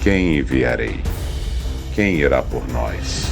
quem enviarei? Quem irá por nós?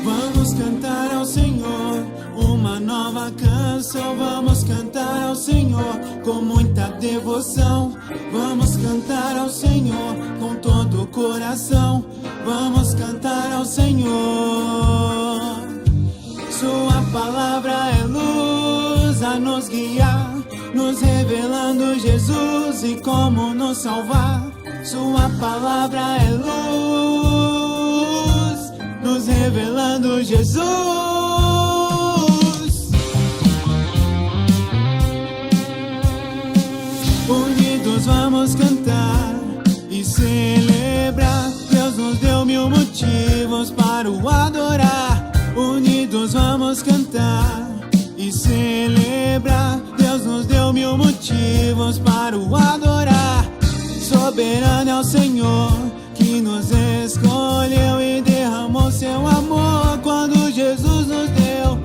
Vamos cantar ao Senhor uma nova canção. Vamos cantar ao Senhor com muita devoção. Vamos cantar ao Senhor com todo o coração. Vamos cantar ao Senhor. Sua palavra é luz a nos guiar, nos revelando Jesus e como nos salvar. Sua palavra é luz, nos revelando Jesus. Unidos vamos cantar e celebrar. Deus nos deu 1000 motivos para o adorar. Unidos vamos cantar e celebrar. Deus nos deu 1000 motivos para o adorar. Soberano é o Senhor que nos escolheu e derramou seu amor quando Jesus nos deu.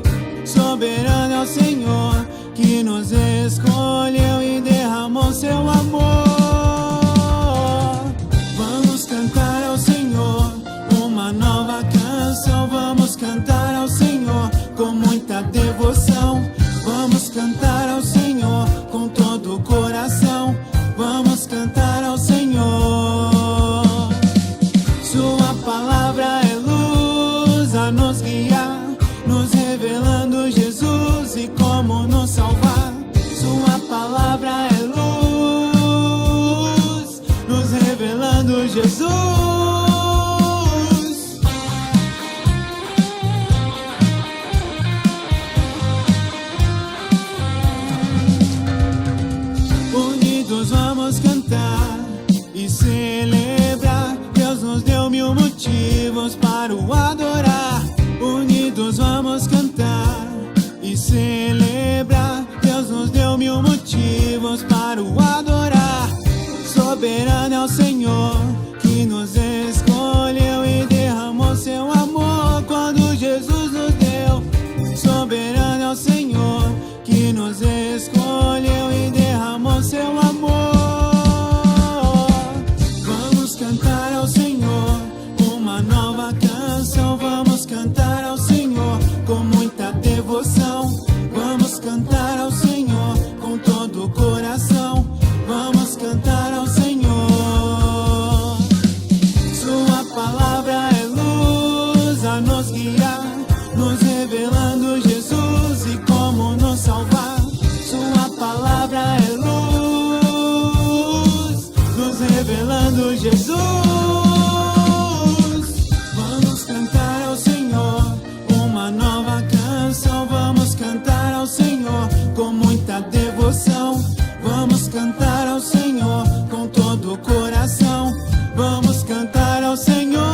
Soberano é o Senhor que nos escolheu e derramou seu amor. Vamos cantar ao Senhor uma nova canção. Vamos cantar ao Senhor com muita devoção. Vamos cantar ao Senhor com todo o coração. Vamos cantar ao Senhor. Sua palavra é luz a nos guiar, nos revelando Jesus e como nos salvar. Sua palavra é luz, nos revelando Jesus. Unidos vamos cantar e celebrar. Deus nos deu 1000 motivos para o adorar. Unidos vamos cantar e celebrar. Deus nos deu 1000 motivos para o adorar. Soberano é o Senhor que nos escolheu e derramou seu amor quando Jesus nos deu. Soberano é o Senhor que nos escolheu e derramou seu amor. Vamos cantar ao Senhor uma nova canção. Vamos cantar ao Senhor com muita devoção. Vamos cantar ao Senhor com todo o coração. Vamos cantar ao Senhor. Sua palavra é luz a nos guiar, nos revelando Jesus e como nos salvar. Sua palavra é luz, nos revelando Jesus. Vamos cantar ao Senhor uma nova canção. Vamos cantar ao Senhor com muita devoção. Vamos cantar ao Senhor com todo o coração. Vamos cantar ao Senhor.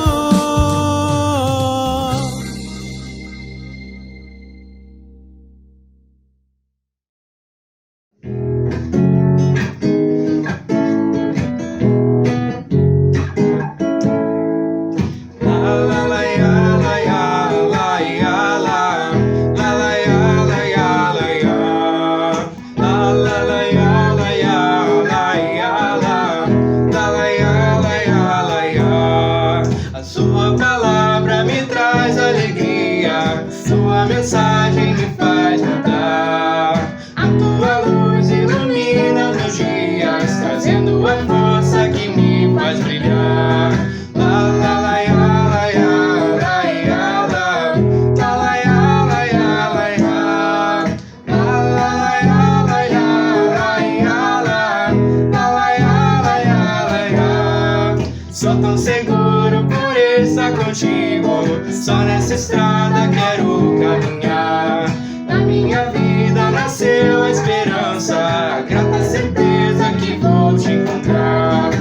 A sua palavra me traz alegria, sua mensagem me faz mudar. A tua luz ilumina meus dias, trazendo a força que me faz brilhar. La la la ya, la ya, la ya, la. La la ya, la ya, la ya. La la la ya, la ya, la ya, la. La la ya, la ya, la ya. Sou tão seguro por estar contigo, só nessa estrada quero caminhar. Na minha vida nasceu a esperança, a grata certeza que vou te encontrar.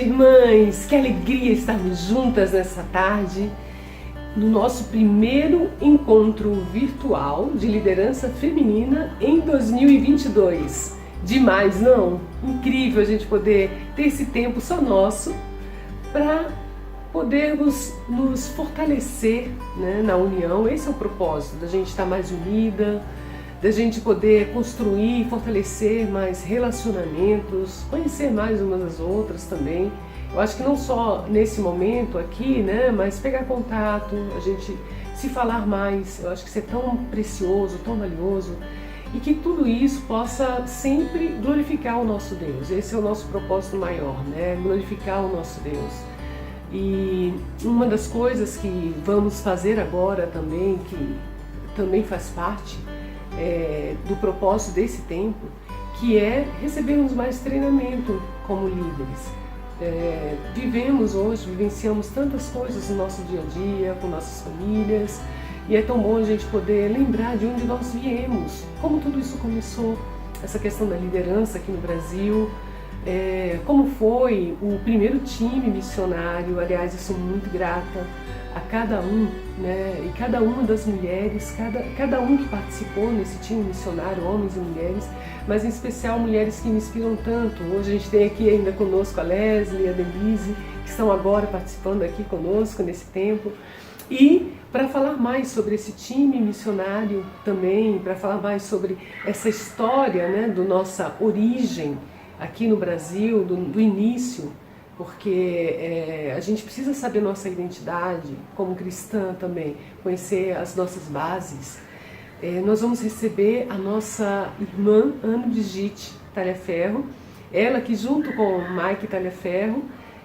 irmãs! Que alegria estarmos juntas nessa tarde, no nosso primeiro encontro virtual de liderança feminina em 2022. Demais, não? Incrível a gente poder ter esse tempo só nosso para podermos nos fortalecer, né, na união. Esse é o propósito, da gente estar mais unida, da gente poder construir e fortalecer mais relacionamentos, conhecer mais umas das outras também. Eu acho que não só nesse momento aqui, né, mas pegar contato, a gente se falar mais. Eu acho que isso é tão precioso, tão valioso, e que tudo isso possa sempre glorificar o nosso Deus. Esse é o nosso propósito maior, né, glorificar o nosso Deus. E uma das coisas que vamos fazer agora também, que também faz parte do propósito desse tempo, que é recebermos mais treinamento como líderes. Vivenciamos tantas coisas no nosso dia a dia, com nossas famílias, e é tão bom a gente poder lembrar de onde nós viemos, como tudo isso começou, essa questão da liderança aqui no Brasil, como foi o primeiro time missionário. Aliás, eu sou muito grata a cada um, né, e cada uma das mulheres, cada um que participou nesse time missionário, homens e mulheres, mas em especial mulheres que me inspiram tanto. Hoje a gente tem aqui ainda conosco a Leslie, a Denise, que estão agora participando aqui conosco nesse tempo. E para falar mais sobre esse time missionário também, para falar mais sobre essa história, né, do nossa origem aqui no Brasil, do início, porque a gente precisa saber nossa identidade como cristã também, conhecer as nossas bases. Nós vamos receber a nossa irmã Ana Brigitte Talhaferro, ela que junto com o Mike Talhaferro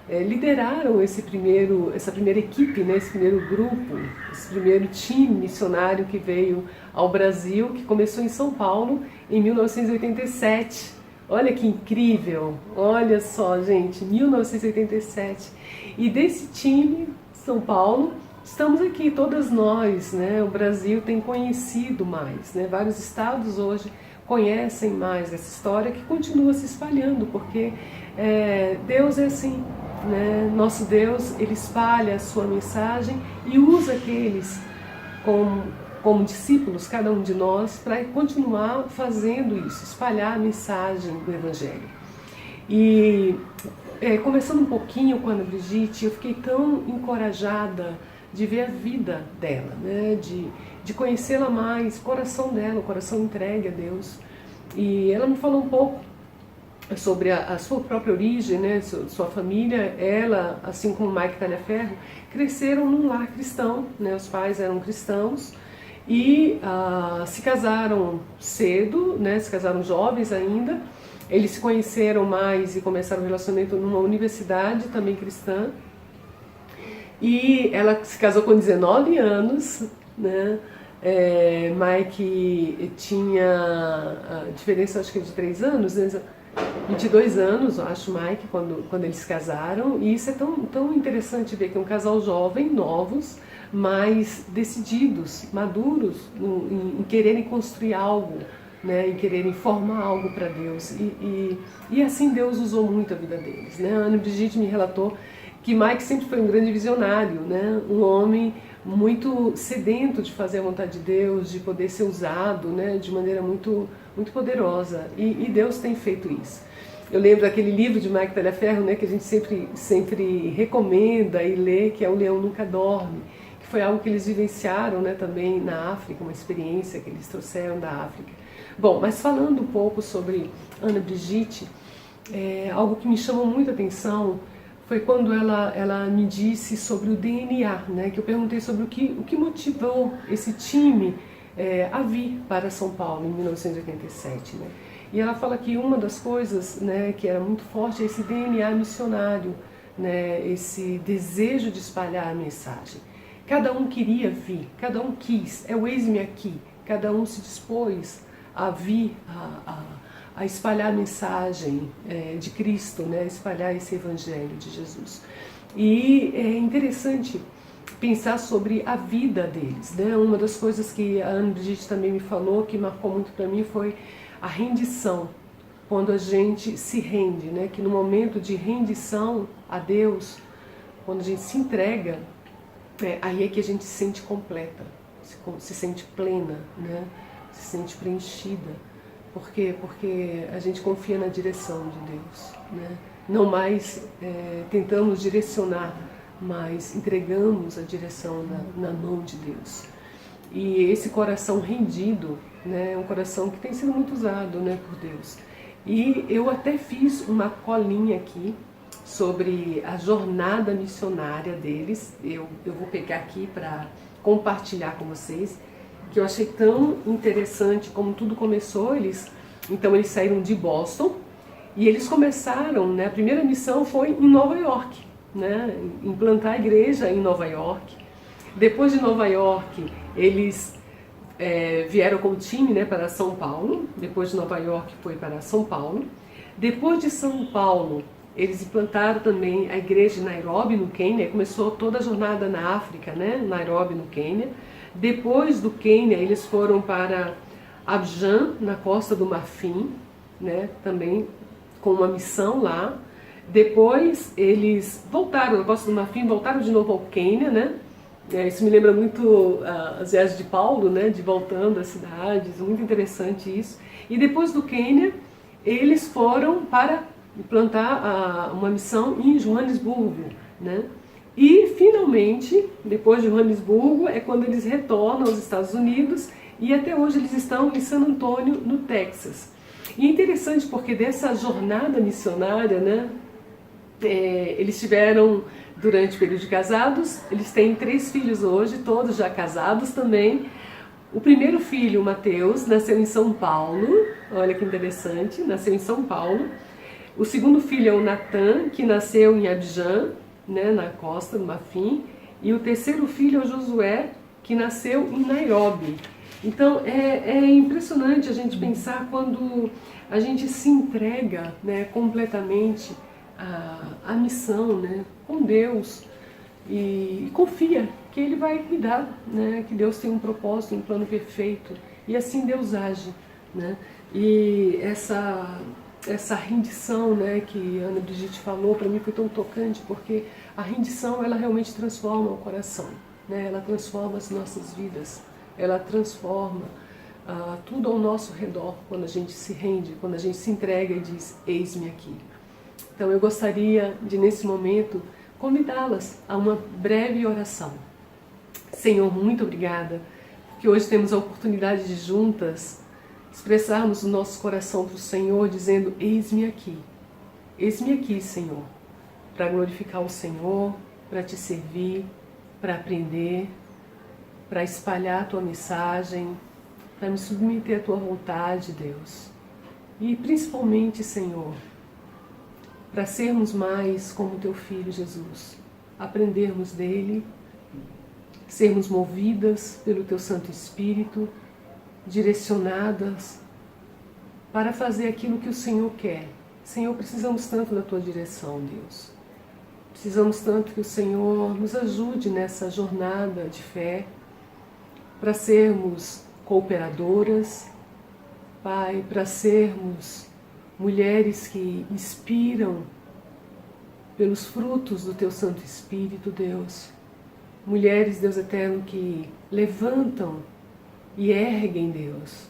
lideraram essa primeira equipe, né, esse primeiro grupo, esse primeiro time missionário que veio ao Brasil, que começou em São Paulo em 1987. Olha que incrível, olha só, gente, 1987. E desse time, São Paulo, estamos aqui, todas nós, né? O Brasil tem conhecido mais, né? Vários estados hoje conhecem mais essa história, que continua se espalhando, porque Deus é assim, né? Nosso Deus, Ele espalha a sua mensagem e usa aqueles como discípulos, cada um de nós, para continuar fazendo isso, espalhar a mensagem do Evangelho. E conversando um pouquinho com a Ana Brigitte, eu fiquei tão encorajada de ver a vida dela, né? de conhecê-la mais, o coração dela, o coração entregue a Deus. E ela me falou um pouco sobre a sua própria origem, né? Sua família. Ela, assim como o Mike Talhaferro, cresceram num lar cristão, né? Os pais eram cristãos, e se casaram cedo, né? Se casaram jovens ainda. Eles se conheceram mais e começaram um relacionamento numa universidade também cristã. E ela se casou com 19 anos, né? Mike tinha a diferença, acho que de 3 anos, né? 22 anos, eu acho, Mike, quando eles se casaram. E isso é tão interessante ver que é um casal jovem, novos, mas decididos, maduros em quererem construir algo, né, em quererem formar algo para Deus. E assim Deus usou muito a vida deles, né? A Ana Brigitte me relatou que Mike sempre foi um grande visionário, né? Um homem muito sedento de fazer a vontade de Deus, de poder ser usado, né, de maneira muito, muito poderosa. E Deus tem feito isso. Eu lembro daquele livro de Mike Talhaferro, né, que a gente sempre recomenda e lê, que é O Leão Nunca Dorme, que foi algo que eles vivenciaram, né, também na África, uma experiência que eles trouxeram da África. Bom, mas falando um pouco sobre Ana Brigitte, algo que me chamou muita atenção foi quando ela me disse sobre o DNA, né, que eu perguntei sobre o que motivou esse time a vir para São Paulo em 1987. Né? E ela fala que uma das coisas, né, que era muito forte é esse DNA missionário, né, esse desejo de espalhar a mensagem. Cada um queria vir, cada um quis, o eis-me aqui, cada um se dispôs a vir a espalhar a mensagem de Cristo, né? Espalhar esse Evangelho de Jesus. E é interessante pensar sobre a vida deles, né? Uma das coisas que a Ana Brigitte também me falou, que marcou muito para mim, foi a rendição, quando a gente se rende, né? Que no momento de rendição a Deus, quando a gente se entrega, aí é que a gente se sente completa, se sente plena, né? Se sente preenchida. Por quê? Porque a gente confia na direção de Deus, né? Não mais tentamos direcionar, mas entregamos a direção na mão de Deus. E esse coração rendido, né, é um coração que tem sido muito usado, né, por Deus. E eu até fiz uma colinha aqui sobre a jornada missionária deles. Eu vou pegar aqui para compartilhar com vocês, que eu achei tão interessante como tudo começou. Então eles saíram de Boston e eles começaram, né, a primeira missão foi em Nova York, né, implantar a igreja em Nova York. Depois de Nova York, eles vieram com o time, né, para São Paulo. Depois de Nova York foi para São Paulo. Depois de São Paulo, eles implantaram também a igreja em Nairobi, no Quênia. Começou toda a jornada na África, né, Nairobi, no Quênia. Depois do Quênia, eles foram para Abidjan, na Costa do Marfim, né, também com uma missão lá. Depois eles voltaram na Costa do Marfim, voltaram de novo ao Quênia, né? Isso me lembra muito as viagens de Paulo, né, de voltando às cidades, muito interessante isso. E depois do Quênia, eles foram para implantar uma missão em Joanesburgo, né? E finalmente, depois de Joanesburgo, é quando eles retornam aos Estados Unidos e até hoje eles estão em San Antônio, no Texas. E é interessante porque dessa jornada missionária, né, eles tiveram, durante o período de casados, eles têm 3 filhos hoje, todos já casados também. O primeiro filho, o Mateus, nasceu em São Paulo, olha que interessante, nasceu em São Paulo. O segundo filho é o Natan, que nasceu em Abidjan, né, na Costa do Marfim. E o terceiro filho é o Josué, que nasceu em Nairobi. Então é impressionante a gente pensar quando a gente se entrega, né, completamente a missão, né, com Deus e confia que Ele vai cuidar, né, que Deus tem um propósito, um plano perfeito e assim Deus age, né? E essa rendição, né, que a Ana Brigitte falou, para mim foi tão tocante, porque a rendição ela realmente transforma o coração, né? Ela transforma as nossas vidas, ela transforma tudo ao nosso redor quando a gente se rende, quando a gente se entrega e diz: eis-me aqui. Então eu gostaria de, nesse momento, convidá-las a uma breve oração. Senhor, muito obrigada, porque hoje temos a oportunidade de juntas expressarmos o nosso coração para o Senhor, dizendo: eis-me aqui, Senhor, para glorificar o Senhor, para te servir, para aprender, para espalhar a tua mensagem, para me submeter à tua vontade, Deus. E principalmente, Senhor, para sermos mais como teu Filho Jesus, aprendermos dele, sermos movidas pelo teu Santo Espírito, direcionadas para fazer aquilo que o Senhor quer. Senhor, precisamos tanto da tua direção, Deus. Precisamos tanto que o Senhor nos ajude nessa jornada de fé, para sermos cooperadoras, Pai, para sermos mulheres que inspiram pelos frutos do teu Santo Espírito, Deus. Mulheres, Deus eterno, que levantam e erguem, Deus,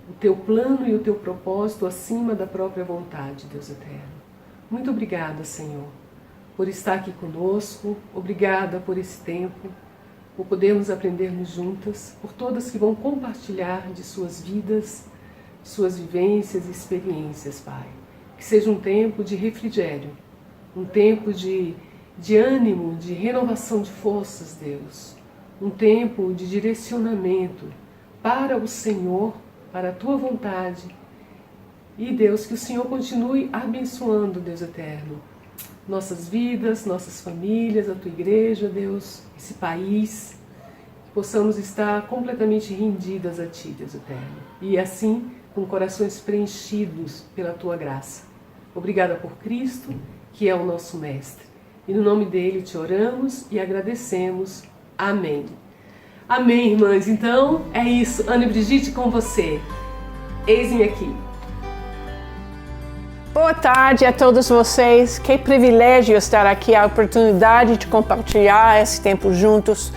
o teu plano e o teu propósito acima da própria vontade, Deus eterno. Muito obrigada, Senhor, por estar aqui conosco. Obrigada por esse tempo, por podermos aprendermos juntas, por todas que vão compartilhar de suas vidas, suas vivências e experiências, Pai. Que seja um tempo de refrigério, um tempo de ânimo, de renovação de forças, Deus. Um tempo de direcionamento para o Senhor, para a tua vontade. E, Deus, que o Senhor continue abençoando, Deus eterno, nossas vidas, nossas famílias, a tua igreja, Deus, esse país, que possamos estar completamente rendidas a ti, Deus eterno. E assim, com corações preenchidos pela tua graça. Obrigada por Cristo, que é o nosso Mestre. E no nome dele te oramos e agradecemos. Amém. Amém, irmãs. Então, é isso. Ana Brigitte com você. Eis-me aqui. Boa tarde a todos vocês. Que privilégio estar aqui, a oportunidade de compartilhar esse tempo juntos.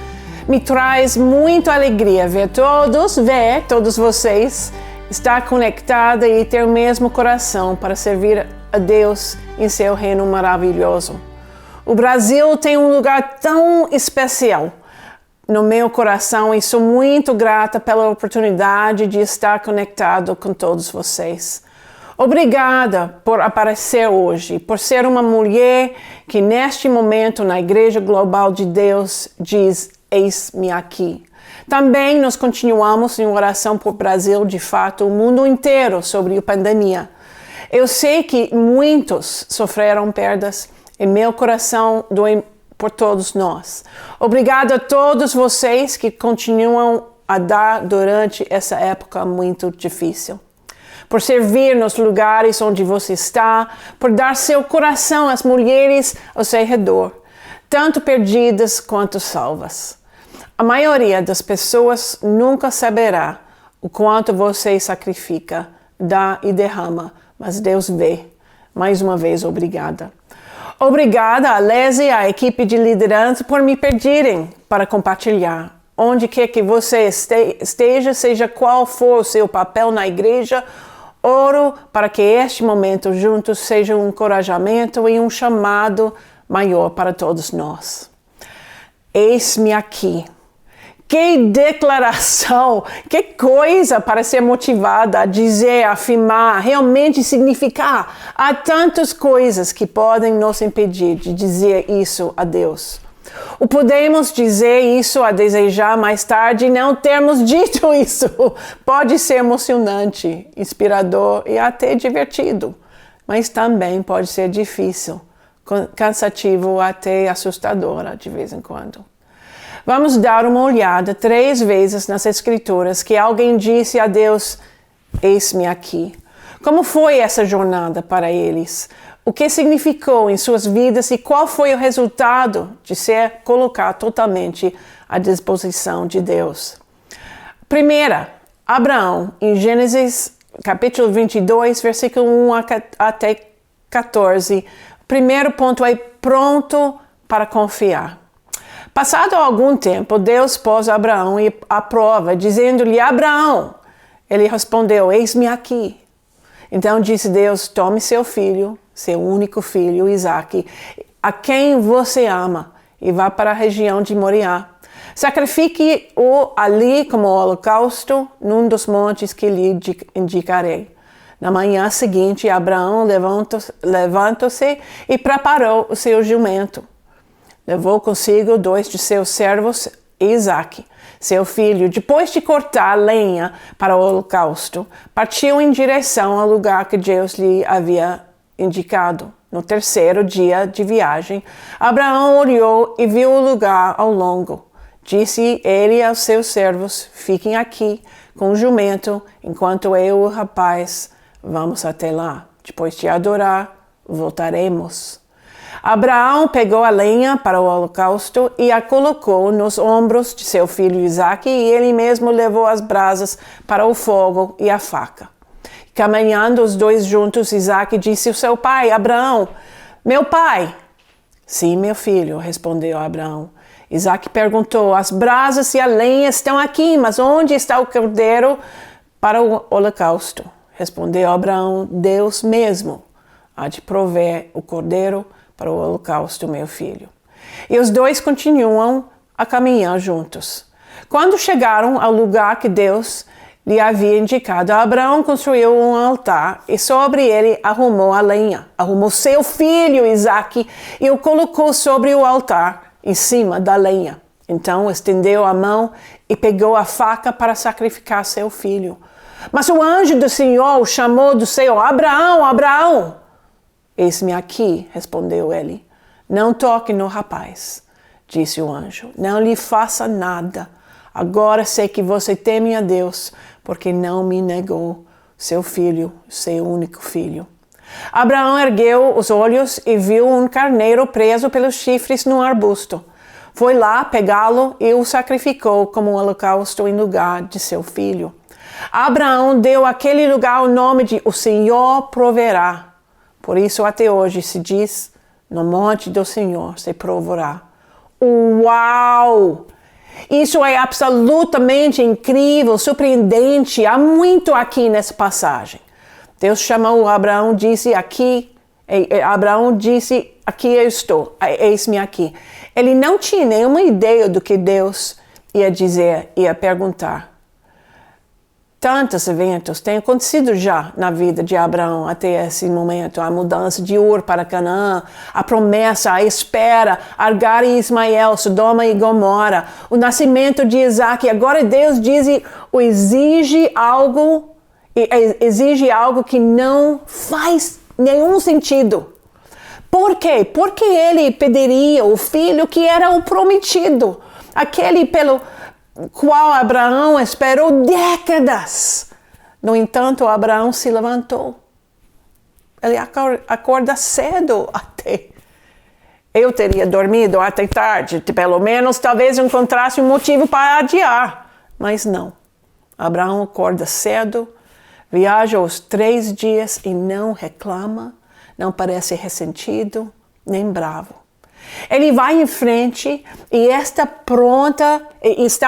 Me traz muita alegria ver todos vocês estar conectados e ter o mesmo coração para servir a Deus em seu reino maravilhoso. O Brasil tem um lugar tão especial no meu coração e sou muito grata pela oportunidade de estar conectado com todos vocês. Obrigada por aparecer hoje, por ser uma mulher que neste momento na Igreja Global de Deus diz, eis-me aqui. Também nós continuamos em oração por Brasil, de fato, o mundo inteiro sobre a pandemia. Eu sei que muitos sofreram perdas e meu coração doe por todos nós. Obrigada a todos vocês que continuam a dar durante essa época muito difícil. Por servir nos lugares onde você está, por dar seu coração às mulheres ao seu redor, tanto perdidas quanto salvas. A maioria das pessoas nunca saberá o quanto você sacrifica, dá e derrama, mas Deus vê. Mais uma vez, obrigada. Obrigada a Leslie e à equipe de liderança por me pedirem para compartilhar. Onde quer que você esteja, seja qual for o seu papel na igreja, oro para que este momento juntos seja um encorajamento e um chamado maior para todos nós. Eis-me aqui. Que declaração, que coisa para ser motivada a dizer, afirmar, realmente significar. Há tantas coisas que podem nos impedir de dizer isso a Deus. O podemos dizer isso a desejar mais tarde e não termos dito isso. Pode ser emocionante, inspirador e até divertido, mas também pode ser difícil, cansativo até assustador de vez em quando. Vamos dar uma olhada 3 vezes nas Escrituras que alguém disse a Deus, eis-me aqui. Como foi essa jornada para eles? O que significou em suas vidas e qual foi o resultado de ser colocado totalmente à disposição de Deus? Primeira, Abraão, em Gênesis capítulo 22, versículo 1 até 14. Primeiro ponto é pronto para confiar. Passado algum tempo, Deus pôs Abraão à prova, dizendo-lhe, Abraão, ele respondeu, eis-me aqui. Então disse Deus, tome seu filho, seu único filho, Isaque, a quem você ama, e vá para a região de Moriá. Sacrifique-o ali como holocausto, num dos montes que lhe indicarei. Na manhã seguinte, Abraão levantou-se e preparou o seu jumento. Levou consigo 2 de seus servos e Isaque, seu filho. Depois de cortar lenha para o holocausto, partiu em direção ao lugar que Deus lhe havia indicado. No 3º dia de viagem, Abraão olhou e viu o lugar ao longe. Disse ele aos seus servos, fiquem aqui com o jumento, enquanto eu e o rapaz vamos até lá. Depois de adorar, voltaremos. Abraão pegou a lenha para o holocausto e a colocou nos ombros de seu filho Isaque e ele mesmo levou as brasas para o fogo e a faca. Caminhando os dois juntos, Isaque disse ao seu pai, Abraão, meu pai. Sim, meu filho, respondeu Abraão. Isaque perguntou, as brasas e a lenha estão aqui, mas onde está o cordeiro para o holocausto? Respondeu Abraão, Deus mesmo há de prover o cordeiro para o holocausto, meu filho. E os dois continuam a caminhar juntos. Quando chegaram ao lugar que Deus lhe havia indicado, Abraão construiu um altar e sobre ele arrumou a lenha. Arrumou seu filho, Isaque, e o colocou sobre o altar, em cima da lenha. Então estendeu a mão e pegou a faca para sacrificar seu filho. Mas o anjo do Senhor o chamou do céu, Abraão, Abraão! Eis-me aqui, respondeu ele. Não toque no rapaz, disse o anjo. Não lhe faça nada. Agora sei que você teme a Deus, porque não me negou seu filho, seu único filho. Abraão ergueu os olhos e viu um carneiro preso pelos chifres num arbusto. Foi lá pegá-lo e o sacrificou como um holocausto em lugar de seu filho. Abraão deu àquele lugar o nome de O Senhor Proverá. Por isso até hoje se diz, no monte do Senhor se provará. Uau! Isso é absolutamente incrível, surpreendente. Há muito aqui nessa passagem. Deus chamou Abraão, disse aqui, Abraão disse, aqui eu estou, eis-me aqui. Ele não tinha nenhuma ideia do que Deus ia dizer, ia perguntar. Tantos eventos têm acontecido já na vida de Abraão até esse momento. A mudança de Ur para Canaã, a promessa, a espera, Agar e Ismael, Sodoma e Gomorra, o nascimento de Isaac. Agora Deus diz, exige algo que não faz nenhum sentido. Por quê? Porque ele pediria o filho que era o prometido, aquele pelo qual Abraão esperou décadas. No entanto, Abraão se levantou. Ele acorda cedo até. Eu teria dormido até tarde, pelo menos talvez encontrasse um motivo para adiar. Mas não. Abraão acorda cedo, viaja os 3 dias e não reclama, não parece ressentido, nem bravo. Ele vai em frente e está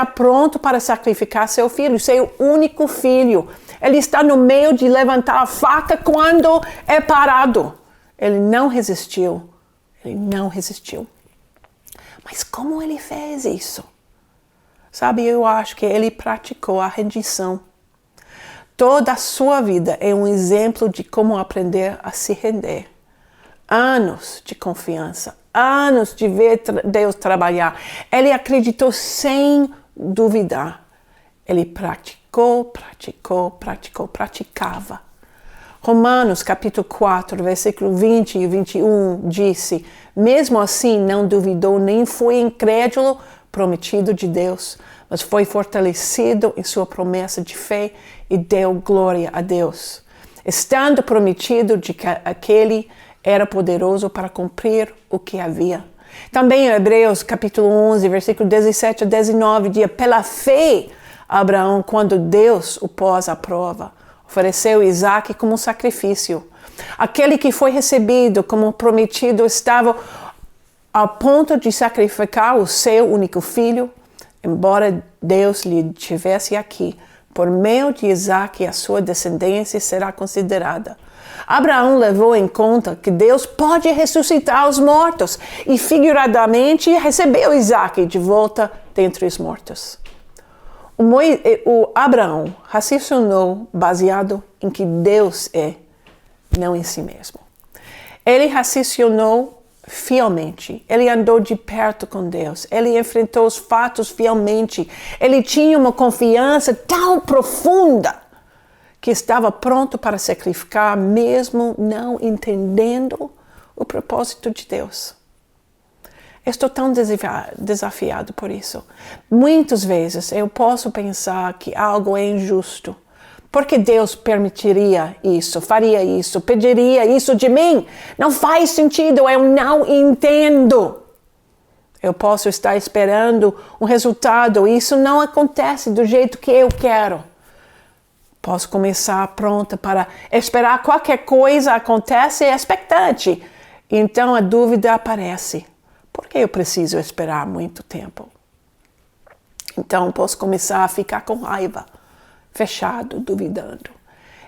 pronto para sacrificar seu filho, seu único filho. Ele está no meio de levantar a faca quando é parado. Ele não resistiu. Mas como ele fez isso? Sabe, eu acho que ele praticou a rendição. Toda a sua vida é um exemplo de como aprender a se render. Anos de confiança, anos de ver Deus trabalhar. Ele acreditou sem duvidar. Ele praticava. Romanos capítulo 4, versículo 20 e 21 disse, mesmo assim não duvidou nem foi incrédulo prometido de Deus, mas foi fortalecido em sua promessa de fé e deu glória a Deus, estando prometido de que aquele era poderoso para cumprir o que havia. Também em Hebreus capítulo 11, versículo 17 a 19, diz, pela fé, Abraão, quando Deus o pôs à prova, ofereceu Isaac como sacrifício. Aquele que foi recebido como prometido estava ao ponto de sacrificar o seu único filho, embora Deus lhe tivesse aqui. Por meio de Isaac, a sua descendência será considerada. Abraão levou em conta que Deus pode ressuscitar os mortos e figuradamente recebeu Isaac de volta dentre os mortos. O Abraão raciocinou baseado em que Deus é, não em si mesmo. Ele raciocinou fielmente, ele andou de perto com Deus, ele enfrentou os fatos fielmente, ele tinha uma confiança tão profunda que estava pronto para sacrificar, mesmo não entendendo o propósito de Deus. Estou tão desafiado por isso. Muitas vezes eu posso pensar que algo é injusto. Por que Deus permitiria isso, faria isso, pediria isso de mim? Não faz sentido, eu não entendo. Eu posso estar esperando um resultado e isso não acontece do jeito que eu quero. Posso começar pronta para esperar qualquer coisa acontece expectante. Então a dúvida aparece. Por que eu preciso esperar muito tempo? Então posso começar a ficar com raiva, fechado, duvidando.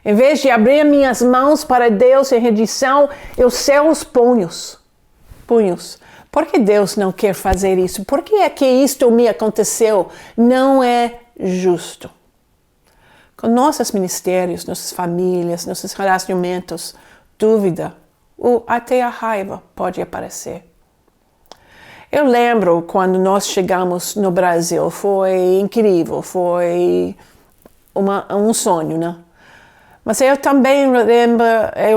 Em vez de abrir minhas mãos para Deus em rendição, eu selo os punhos. Por que Deus não quer fazer isso? Por que é que isto me aconteceu? Não é justo. Com nossos ministérios, nossas famílias, nossos relacionamentos, dúvida ou até a raiva pode aparecer. Eu lembro quando nós chegamos no Brasil, foi incrível, foi um sonho, né? Mas eu também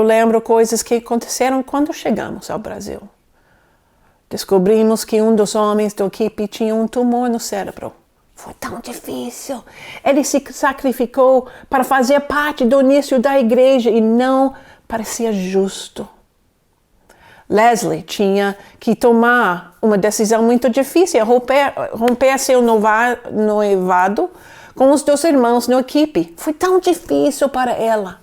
lembro coisas que aconteceram quando chegamos ao Brasil. Descobrimos que um dos homens da equipe tinha um tumor no cérebro. Foi tão difícil. Ele se sacrificou para fazer parte do início da igreja e não parecia justo. Leslie tinha que tomar uma decisão muito difícil, romper seu noivado com os 2 irmãos na equipe. Foi tão difícil para ela.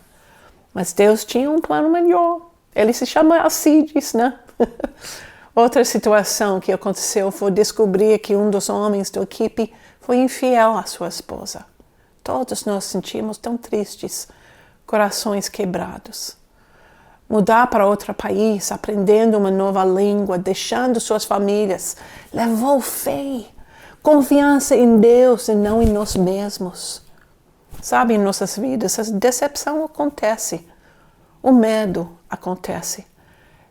Mas Deus tinha um plano melhor. Ele se chama Alcides, né? Outra situação que aconteceu foi descobrir que um dos homens da equipe foi infiel à sua esposa. Todos nós sentimos tão tristes, corações quebrados. Mudar para outro país, aprendendo uma nova língua, deixando suas famílias, levou fé, confiança em Deus e não em nós mesmos. Sabe, em nossas vidas, a decepção acontece, o medo acontece,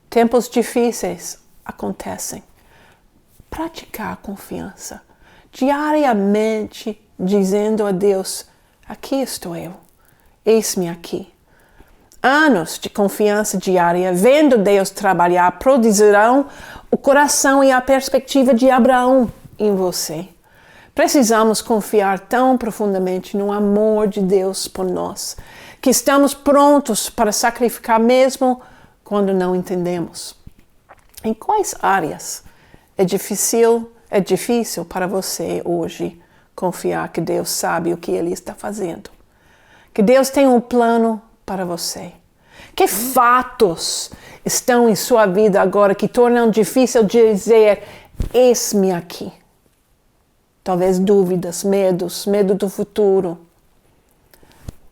tempos difíceis acontecem. Praticar a confiança, diariamente dizendo a Deus, aqui estou eu, eis-me aqui. Anos de confiança diária, vendo Deus trabalhar, produzirão o coração e a perspectiva de Abraão em você. Precisamos confiar tão profundamente no amor de Deus por nós, que estamos prontos para sacrificar mesmo quando não entendemos. Em quais áreas é difícil para você hoje confiar que Deus sabe o que Ele está fazendo? Que Deus tem um plano para você? Que fatos estão em sua vida agora que tornam difícil dizer, eis-me aqui? Talvez dúvidas, medo do futuro.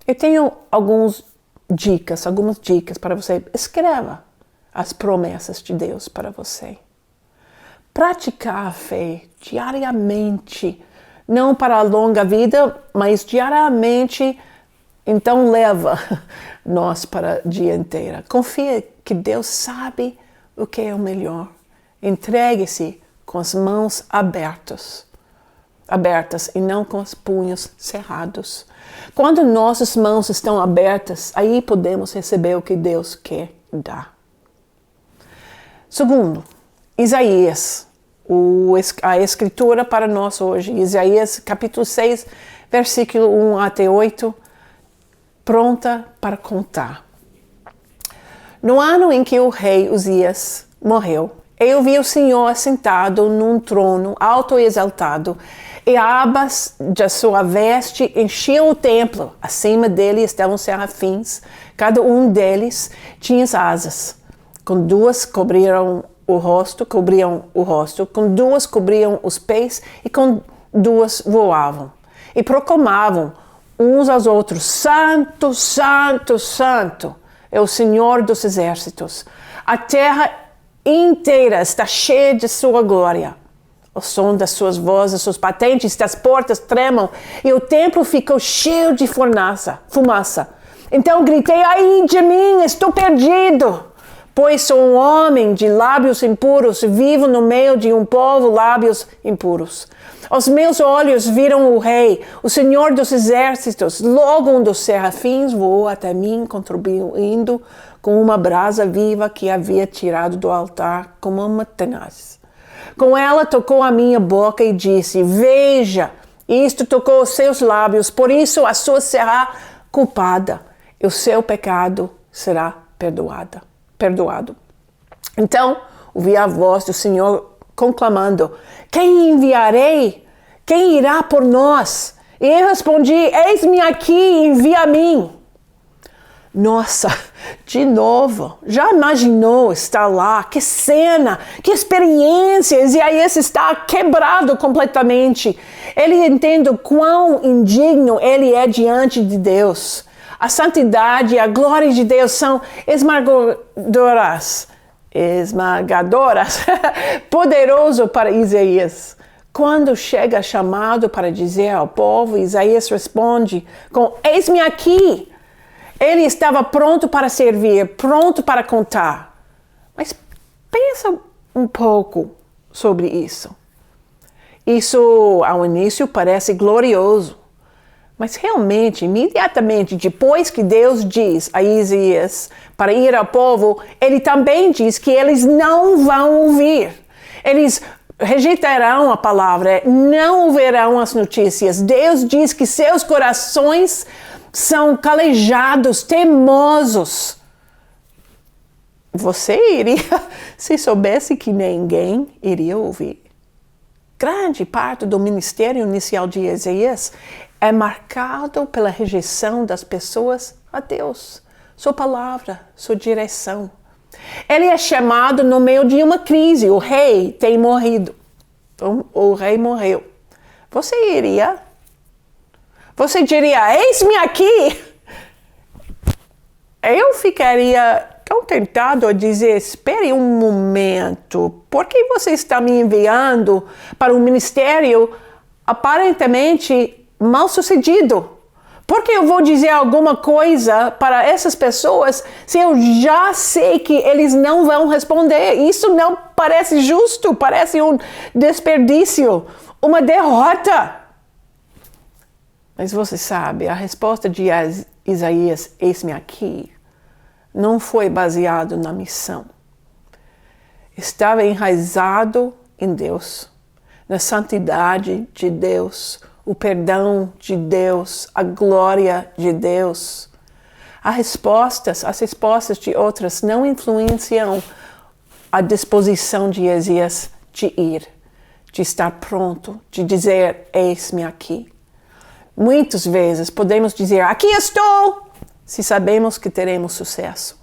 Eu tenho algumas dicas para você. Escreva as promessas de Deus para você. Praticar a fé diariamente, não para a longa vida, mas diariamente. Então leva nós para a dianteira. Confia que Deus sabe o que é o melhor. Entregue-se com as mãos abertas e não com os punhos cerrados. Quando nossas mãos estão abertas, aí podemos receber o que Deus quer dar. Segundo, Isaías, a escritura para nós hoje. Isaías capítulo 6, versículo 1 até 8. Pronta para contar. No ano em que o rei Uzias morreu, eu vi o Senhor assentado num trono alto e exaltado, e abas de sua veste enchiam o templo. Acima dele estavam serafins, cada um deles tinha asas. Com duas cobriam o rosto, com duas cobriam os pés e com duas voavam. E proclamavam uns aos outros, Santo, Santo, Santo, é o Senhor dos exércitos. A terra inteira está cheia de sua glória. O som das suas vozes, suas patentes das portas tremam e o templo ficou cheio de fumaça. Então gritei, ai de mim, estou perdido, pois sou um homem de lábios impuros, vivo no meio de um povo lábios impuros. Os meus olhos viram o rei, o Senhor dos exércitos. Logo um dos serafins voou até mim, contribuindo com uma brasa viva que havia tirado do altar como uma tenaz. Com ela tocou a minha boca e disse, veja, isto tocou os seus lábios, por isso a sua será culpada, e o seu pecado será perdoado. Então, ouvi a voz do Senhor conclamando, quem enviarei? Quem irá por nós? E eu respondi, eis-me aqui, envia a mim. Nossa, de novo, já imaginou estar lá? Que cena, que experiência! Isaías está quebrado completamente. Ele entende o quão indigno ele é diante de Deus. A santidade e a glória de Deus são esmagadoras. Poderoso para Isaías. Quando chega chamado para dizer ao povo, Isaías responde com, eis-me aqui. Ele estava pronto para servir, pronto para contar. Mas pensa um pouco sobre isso. Isso, ao início, parece glorioso. Mas realmente, imediatamente depois que Deus diz a Isaías para ir ao povo, ele também diz que eles não vão ouvir. Eles rejeitarão a palavra, não ouvirão as notícias. Deus diz que seus corações são calejados, teimosos. Você iria, se soubesse que ninguém iria ouvir. Grande parte do ministério inicial de Isaías é marcado pela rejeição das pessoas a Deus, sua palavra, sua direção. Ele é chamado no meio de uma crise. O rei tem morrido. O rei morreu. Você iria? Você diria, eis-me aqui. Eu ficaria tão tentado a dizer, espere um momento. Por que você está me enviando para um ministério aparentemente mal sucedido? Por que eu vou dizer alguma coisa para essas pessoas se eu já sei que eles não vão responder? Isso não parece justo, parece um desperdício, uma derrota. Mas você sabe, a resposta de Isaías, eis-me aqui, não foi baseado na missão. Estava enraizado em Deus, na santidade de Deus, o perdão de Deus, a glória de Deus. As respostas de outras não influenciam a disposição de Isaías de ir, de estar pronto, de dizer, eis-me aqui. Muitas vezes podemos dizer, aqui estou, se sabemos que teremos sucesso.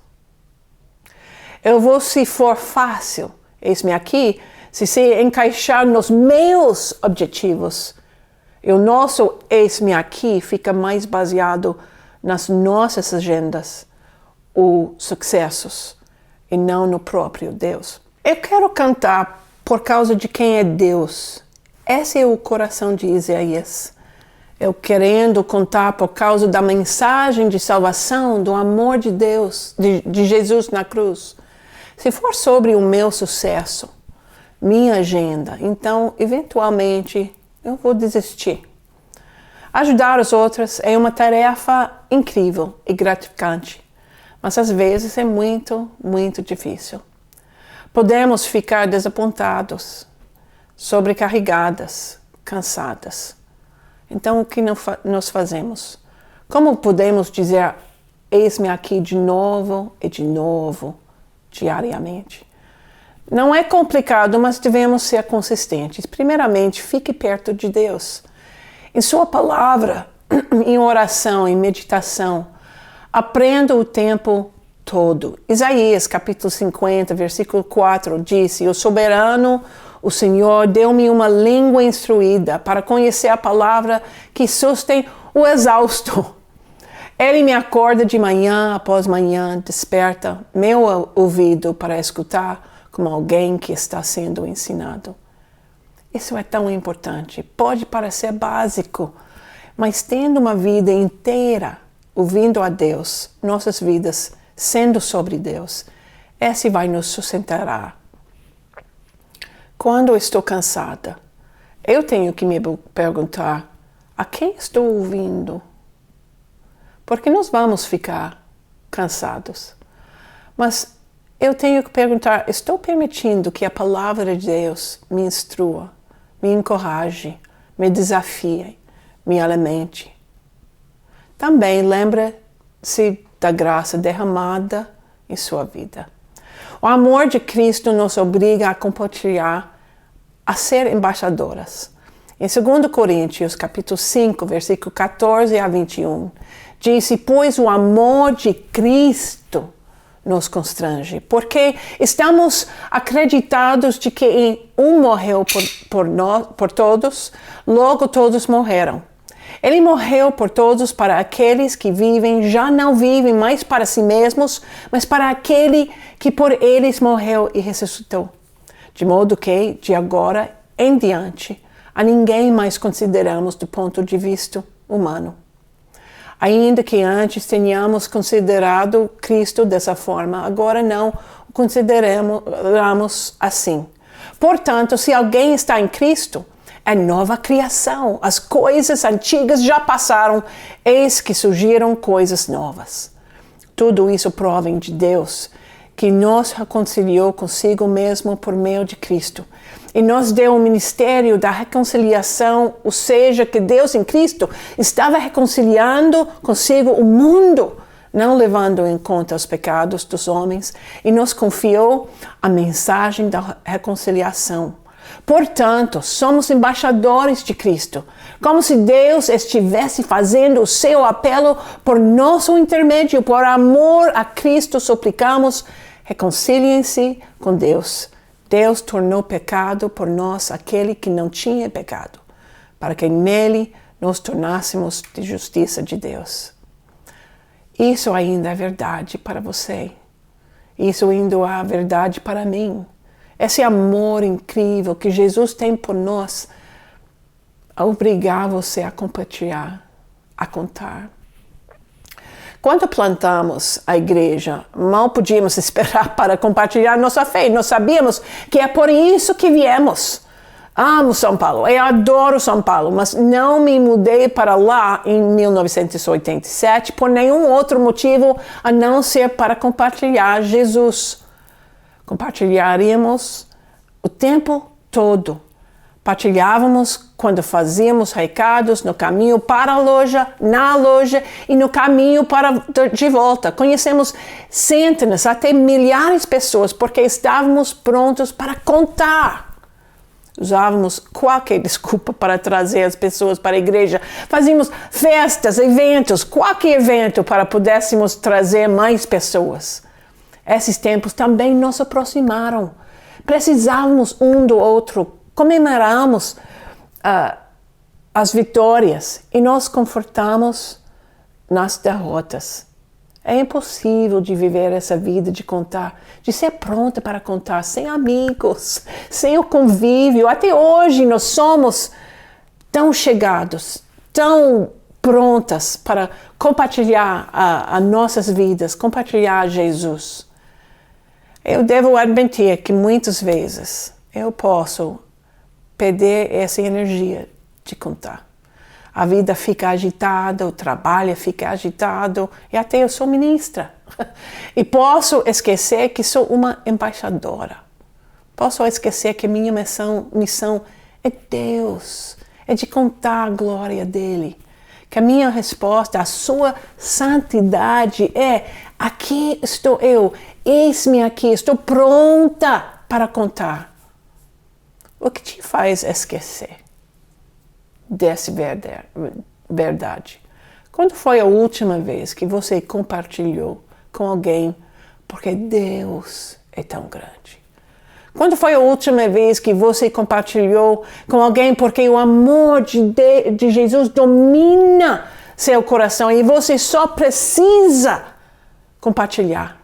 Eu vou, se for fácil, eis-me aqui, se encaixar nos meus objetivos. E o nosso eis-me aqui fica mais baseado nas nossas agendas, os sucessos, e não no próprio Deus. Eu quero cantar por causa de quem é Deus. Esse é o coração de Isaías. Eu querendo contar por causa da mensagem de salvação, do amor de Deus, de Jesus na cruz. Se for sobre o meu sucesso, minha agenda, então, eventualmente, eu vou desistir. Ajudar os outros é uma tarefa incrível e gratificante, mas às vezes é muito, muito difícil. Podemos ficar desapontados, sobrecarregadas, cansadas. Então, o que nós fazemos? Como podemos dizer, eis-me aqui de novo e de novo, diariamente? Não é complicado, mas devemos ser consistentes. Primeiramente, fique perto de Deus. Em sua palavra, em oração, em meditação, aprenda o tempo todo. Isaías, capítulo 50, versículo 4, disse, o soberano, o Senhor, deu-me uma língua instruída para conhecer a palavra que sustém o exausto. Ele me acorda de manhã após manhã, desperta meu ouvido para escutar como alguém que está sendo ensinado. Isso é tão importante. Pode parecer básico, mas tendo uma vida inteira ouvindo a Deus, nossas vidas sendo sobre Deus, esse vai nos sustentar. Quando eu estou cansada, eu tenho que me perguntar, a quem estou ouvindo? Porque nós vamos ficar cansados. Mas eu tenho que perguntar, estou permitindo que a palavra de Deus me instrua, me encoraje, me desafie, me alimente? Também lembre-se da graça derramada em sua vida. O amor de Cristo nos obriga a compartilhar, a ser embaixadoras. Em 2 Coríntios, capítulo 5, versículo 14 a 21, disse, pois o amor de Cristo nos constrange, porque estamos acreditados de que um morreu por todos, logo todos morreram. Ele morreu por todos para aqueles que vivem, já não vivem mais para si mesmos, mas para aquele que por eles morreu e ressuscitou. De modo que, de agora em diante, a ninguém mais consideramos do ponto de vista humano. Ainda que antes tenhamos considerado Cristo dessa forma, agora não o consideramos assim. Portanto, se alguém está em Cristo, é nova criação. As coisas antigas já passaram, eis que surgiram coisas novas. Tudo isso provém de Deus, que nos reconciliou consigo mesmo por meio de Cristo. E nos deu o ministério da reconciliação, ou seja, que Deus em Cristo estava reconciliando consigo o mundo, não levando em conta os pecados dos homens, e nos confiou a mensagem da reconciliação. Portanto, somos embaixadores de Cristo, como se Deus estivesse fazendo o seu apelo por nosso intermédio, por amor a Cristo, suplicamos, Reconciliem-se com Deus. Deus tornou pecado por nós aquele que não tinha pecado, para que nele nos tornássemos de justiça de Deus. Isso ainda é verdade para você. Isso ainda é verdade para mim. Esse amor incrível que Jesus tem por nós obrigar você a compartilhar, a contar. Quando plantamos a igreja, mal podíamos esperar para compartilhar nossa fé. Nós sabíamos que é por isso que viemos. Amo São Paulo, eu adoro São Paulo, mas não me mudei para lá em 1987 por nenhum outro motivo a não ser para compartilhar Jesus. Compartilharíamos o tempo todo. Partilhávamos quando fazíamos recados no caminho para a loja, na loja e no caminho de volta. Conhecemos centenas, até milhares de pessoas porque estávamos prontos para contar. Usávamos qualquer desculpa para trazer as pessoas para a igreja. Fazíamos festas, eventos, qualquer evento para pudéssemos trazer mais pessoas. Esses tempos também nos aproximaram. Precisávamos um do outro. Comemoramos as vitórias e nos confortamos nas derrotas. É impossível de viver essa vida de contar, de ser pronta para contar, sem amigos, sem o convívio. Até hoje nós somos tão chegados, tão prontas para compartilhar as nossas vidas, compartilhar Jesus. Eu devo admitir que muitas vezes eu posso perder essa energia de contar. A vida fica agitada, o trabalho fica agitado e até eu sou ministra. E posso esquecer que sou uma embaixadora. Posso esquecer que minha missão é Deus, é de contar a glória dele. Que a minha resposta à sua santidade é: aqui estou eu, eis-me aqui, estou pronta para contar. O que te faz esquecer dessa verdade? Quando foi a última vez que você compartilhou com alguém porque Deus é tão grande? Quando foi a última vez que você compartilhou com alguém porque o amor de Jesus domina seu coração e você só precisa compartilhar?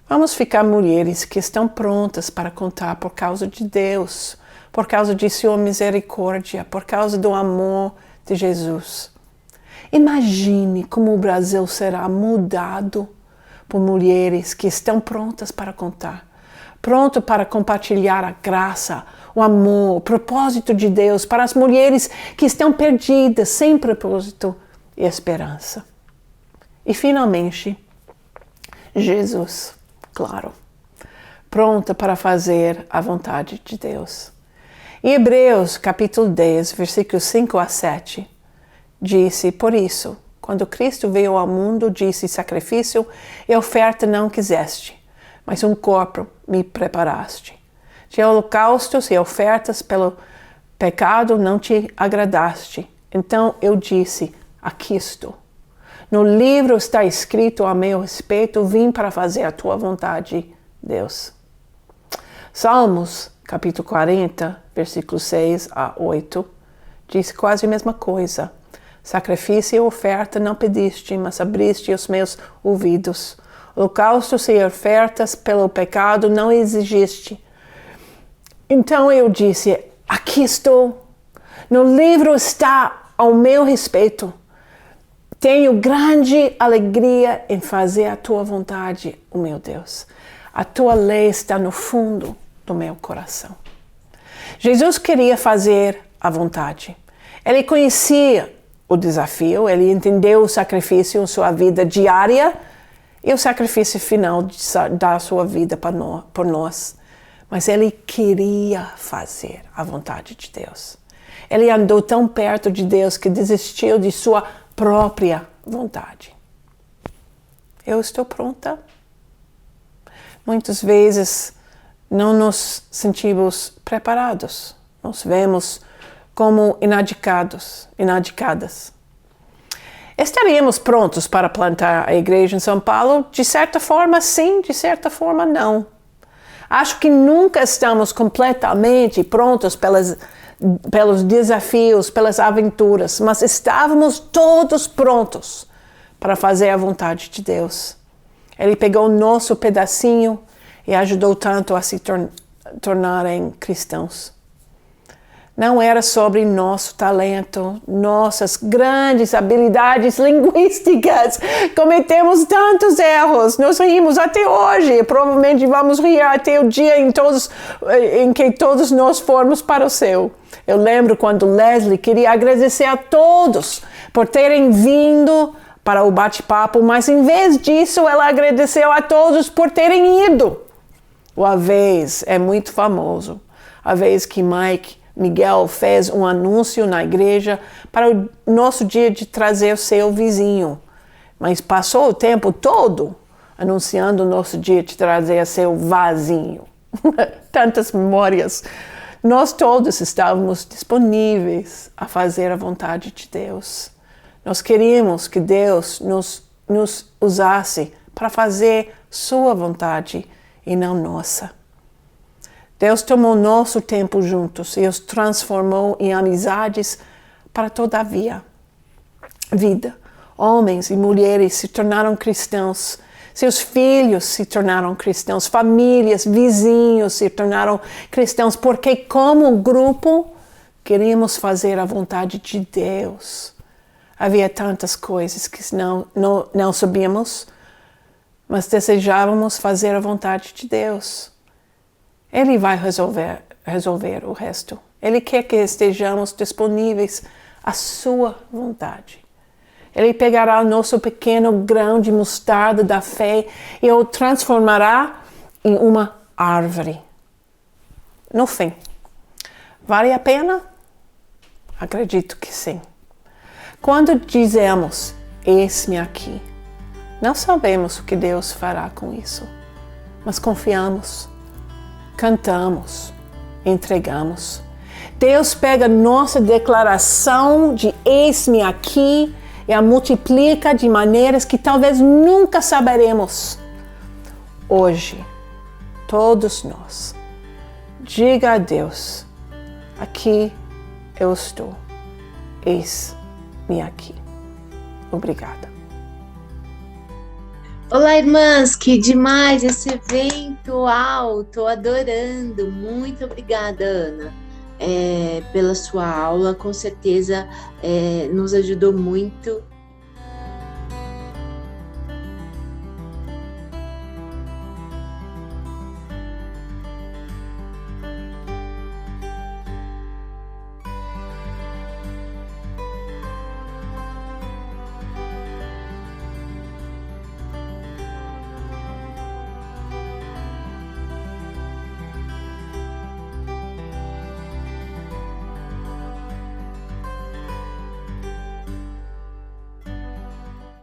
Vamos ficar mulheres que estão prontas para contar por causa de Deus, por causa de sua misericórdia, por causa do amor de Jesus. Imagine como o Brasil será mudado por mulheres que estão prontas para contar, pronto para compartilhar a graça, o amor, o propósito de Deus para as mulheres que estão perdidas, sem propósito e esperança. E finalmente, Jesus, claro, pronta para fazer a vontade de Deus. Em Hebreus, capítulo 10, versículos 5 a 7, disse: por isso, quando Cristo veio ao mundo, disse: sacrifício e oferta não quiseste, mas um corpo me preparaste. De holocaustos e ofertas pelo pecado não te agradaste. Então eu disse: aqui estou. No livro está escrito a meu respeito: vim para fazer a tua vontade, Deus. Salmos, capítulo 40, versículos 6 a 8, diz quase a mesma coisa. Sacrifício e oferta não pediste, mas abriste os meus ouvidos. Holocaustos e ofertas pelo pecado não exigiste. Então eu disse: aqui estou. No livro está ao meu respeito. Tenho grande alegria em fazer a tua vontade, ó meu Deus. A tua lei está no fundo do meu coração. Jesus queria fazer a vontade. Ele conhecia o desafio, ele entendeu o sacrifício em sua vida diária e o sacrifício final da sua vida por nós. Mas ele queria fazer a vontade de Deus. Ele andou tão perto de Deus que desistiu de sua própria vontade. Eu estou pronta. Muitas vezes não nos sentimos preparados. Nos vemos como inadicadas. Estaríamos prontos para plantar a igreja em São Paulo? De certa forma, sim, de certa forma, não. Acho que nunca estamos completamente prontos pelos desafios, pelas aventuras, mas estávamos todos prontos para fazer a vontade de Deus. Ele pegou o nosso pedacinho e ajudou tanto a se tornarem cristãos. Não era sobre nosso talento, nossas grandes habilidades linguísticas. Cometemos tantos erros, nós rimos até hoje e provavelmente vamos rir até o dia em que todos nós formos para o céu. Eu lembro quando Leslie queria agradecer a todos por terem vindo para o bate-papo, mas em vez disso ela agradeceu a todos por terem ido. A vez é muito famoso, a vez que Miguel fez um anúncio na igreja para o nosso dia de trazer o seu vizinho, mas passou o tempo todo anunciando o nosso dia de trazer o seu vasinho. Tantas memórias. Nós todos estávamos disponíveis a fazer a vontade de Deus. Nós queríamos que Deus nos usasse para fazer sua vontade e não nossa. Deus tomou nosso tempo juntos e os transformou em amizades para toda a vida. Homens e mulheres se tornaram cristãos. Seus filhos se tornaram cristãos. Famílias, vizinhos se tornaram cristãos. Porque como grupo queríamos fazer a vontade de Deus. Havia tantas coisas que não sabíamos, mas desejávamos fazer a vontade de Deus. Ele vai resolver o resto. Ele quer que estejamos disponíveis à sua vontade. Ele pegará o nosso pequeno grão de mostarda da fé e o transformará em uma árvore. No fim, vale a pena? Acredito que sim. Quando dizemos, eis-me aqui, não sabemos o que Deus fará com isso, mas confiamos. Cantamos, entregamos. Deus pega nossa declaração de eis-me aqui e a multiplica de maneiras que talvez nunca saberemos. Hoje, todos nós, diga a Deus, aqui eu estou, eis-me aqui. Obrigada. Olá, irmãs, que demais esse evento! Uau, tô adorando! Muito obrigada, Ana, pela sua aula. Com certeza nos ajudou muito